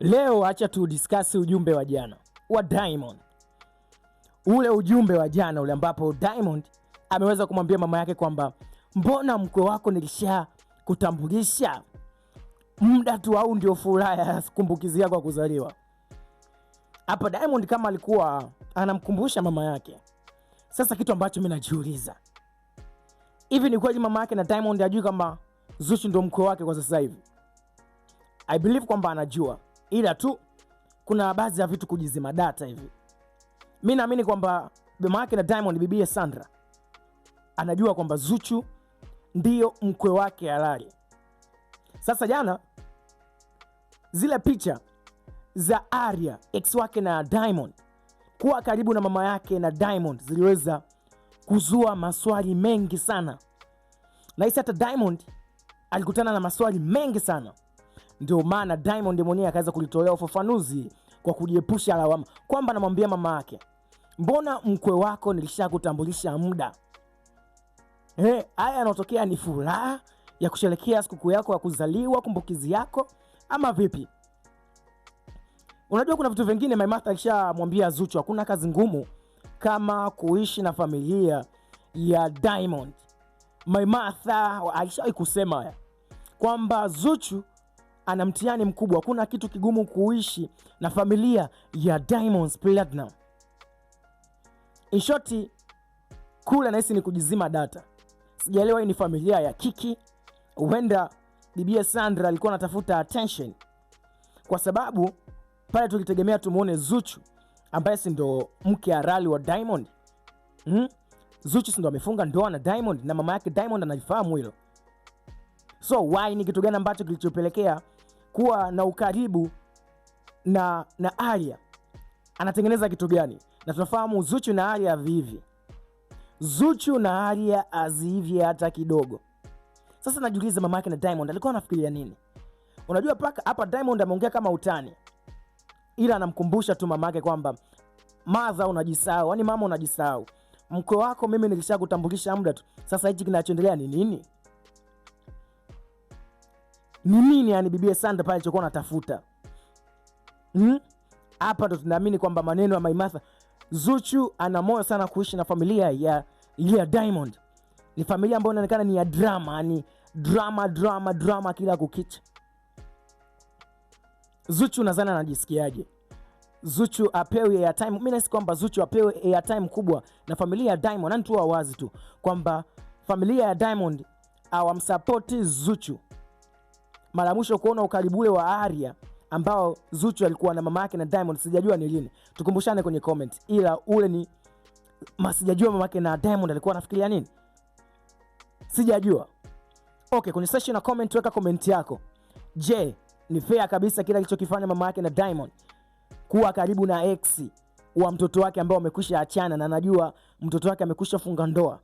Leo acha tu discuss ujumbe wa jana wa Diamond. Ule ujumbe wa jana ule ambapo Diamond ameweza kumwambia mama yake kwamba mbona mkwe wako nilisha kutambulisha muda tu, au ndio furaha ya kumbukizi yako kuzaliwa. Hapa Diamond kama alikuwa anamkumbusha mama yake. Sasa kitu ambacho mimi najiuliza, hivi ni kweli mama yake na Diamond ajui kama Zuchu ndio mkwe wake kwa sasa hivi? I believe kwamba anajua, ila tu kuna baadhi ya vitu kujizima data hivi. Mimi naamini kwamba mama yake na Diamond, bibie Sandra, anajua kwamba Zuchu ndio mkwe wake halali. Sasa jana zile picha za Arya ex wake na Diamond kuwa karibu na mama yake na Diamond ziliweza kuzua maswali mengi sana, na hata Diamond alikutana na maswali mengi sana. Ndio maana Diamond mwenyewe akaweza kulitolea ufafanuzi kwa kujiepusha lawama, kwamba anamwambia mama yake, mbona mkwe wako nilishakutambulisha muda. Haya yanotokea ni furaha ya kusherehekea siku yako ya kuzaliwa, kumbukizi yako, ama vipi? Unajua kuna vitu vingine Maimartha alishamwambia Zuchu, hakuna kazi ngumu kama kuishi na familia ya Diamond. Maimartha alishawahi kusema haya kwamba Zuchu ana mtihani mkubwa, hakuna kitu kigumu kuishi na familia ya Diamond Platinum. In short, kula nahisi ni kujizima data. Sijaelewa hii ni familia ya kiki. Huenda bibie Sandra alikuwa anatafuta attention, kwa sababu pale tulitegemea tumuone Zuchu ambaye si ndo mke halali wa Diamond. Zuchu si ndo amefunga ndoa na Diamond na mama yake Diamond anajifahamu hilo. So why, ni kitu gani ambacho kilichopelekea kuwa na ukaribu na Arya? Anatengeneza kitu gani? Na tunafahamu Zuchu na Arya vivi. Zuchu na Arya azivi hata kidogo. Sasa najiuliza mama yake na Diamond alikuwa anafikiria nini? Unajua paka hapa Diamond ameongea kama utani, ila anamkumbusha tu mama yake kwamba madha unajisahau, yani mama unajisahau. Mkwe wako mimi nilishakutambulisha muda tu. Sasa hichi kinachoendelea ni nini? Ni nini yani bibie Sandra pale alichokuwa anatafuta? Hapa ndo tunaamini kwamba maneno ya Maimartha, Zuchu ana moyo sana kuishi na familia ya Diamond. Ni familia ambayo inaonekana ni ya drama, ni drama kila kukicha. Zuchu nadhani anajisikiaje? Zuchu apewe airtime. Mimi nahisi kwamba Zuchu apewe airtime kubwa na familia ya Diamond. Nani tu wazi tu kwamba familia ya Diamond awamsupport Zuchu. Mara mwisho kuona ukaribu ule wa Arya ambao Zuchu alikuwa na mama yake na Diamond sijajua ni lini. Tukumbushane kwenye comment. Ila ule ni sijajua mama yake na Diamond alikuwa anafikiria nini? Sijajua. Okay, kwenye section na comment weka comment yako. Je, ni fair kabisa kila kilichokifanya mama yake na Diamond kuwa karibu na ex wa mtoto wake ambao amekwisha achana, na najua mtoto wake amekwisha funga ndoa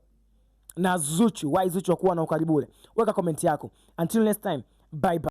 na Zuchu? Why Zuchu akuwa na ukaribu ule? Weka comment yako. Until next time, bye bye.